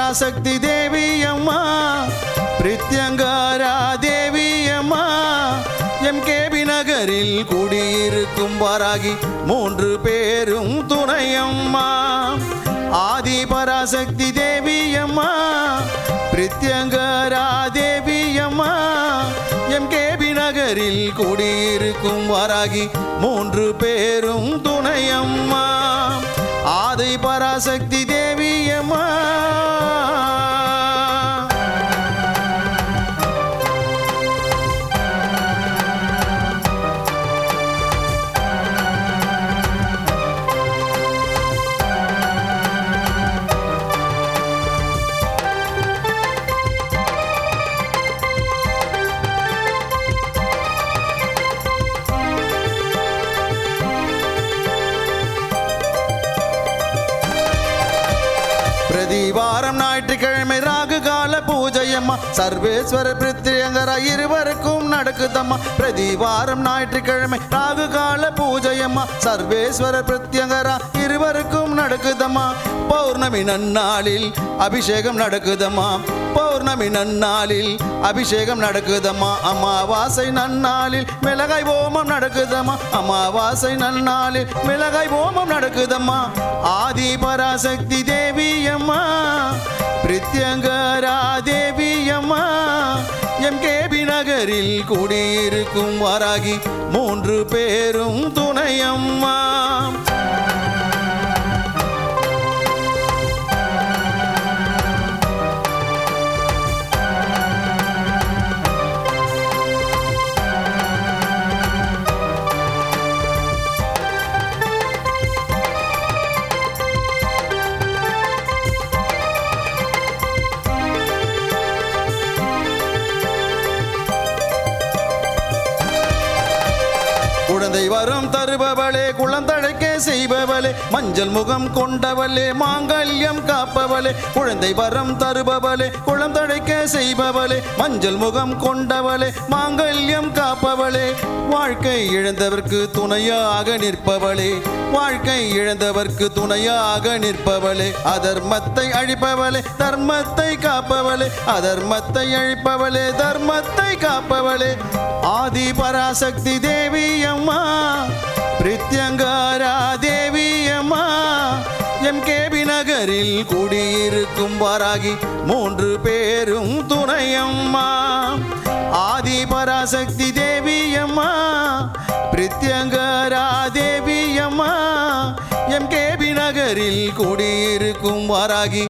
பராசக்தி தேவி அம்மா பிரித்யங்காரா தேவி அம்மா எம்கேபி நகரில் குடியிருக்கும் வாராகி 3 பேரும் துணையம்மா ஆதி பராசக்தி தேவி அம்மா பிரித்யங்காரா தேவி அம்மா எம்கேபி நகரில் குடியிருக்கும் வாராகி 3 பேரும் துணையம்மா ஆதி பராசக்தி தேவி அம்மா பிரதிவாரம் ஞாயிற்றுக்கிழமை ராகு கால பூஜையம்மா சர்வேஸ்வர பிரித்யங்கரா இருவருக்கும் நடக்குதம்மா பிரதிவாரம் ஞாயிற்றுக்கிழமை ராகு கால பூஜையம்மா சர்வேஸ்வர பிரித்யங்கரா இருவருக்கும் நடக்குதம்மா பௌர்ணமி நன்னாளில் அபிஷேகம் நடக்குதம்மா பௌர்ணமி நன்னாளில் அபிஷேகம் நடக்குதம்மா அமாவாசை நன்னாளில் மிளகாய் ஓமம் நடக்குதம்மா அமாவாசை நன்னாளில் மிளகாய் ஓமம் நடக்குதம்மா ஆதி பராசக்தி தேவி அம்மா பிரித்யங்கரா தேவி அம்மா எம்கேபி நகரில் குடியிருக்கும் வாராகி 3 பேரும் துணையம்மா குழந்தை வரம் தருபவளே குழந்தழைக்க செய்பவளே மஞ்சள் முகம் கொண்டவளே மாங்கல்யம் காப்பவளே குழந்தை வரம் தருபவளே குழந்தழைக்க செய்பவளே மஞ்சள் முகம் கொண்டவளே மாங்கல்யம் காப்பவளே வாழ்க்கை இழந்தவர்க்கு துணையாக நிற்பவளே வாழ்க்கை இழந்தவர்க்கு துணையாக நிற்பவளே அதர்மத்தை அழிப்பவளே தர்மத்தை காப்பவளே அதர்மத்தை அழிப்பவளே தர்மத்தை காப்பவளே ஆதி பராசக்தி தேவி அம்மா பிரித்யங்கரா தேவி அம்மா எம்கேபி நகரில் குடியிருக்கும் வாராகி 3 பேரும் துணையம்மா ஆதி பராசக்தி தேவி அம்மா பிரித்யங்கரா தேவி அம்மா எம்கேபி நகரில் குடியிருக்கும் வாராகி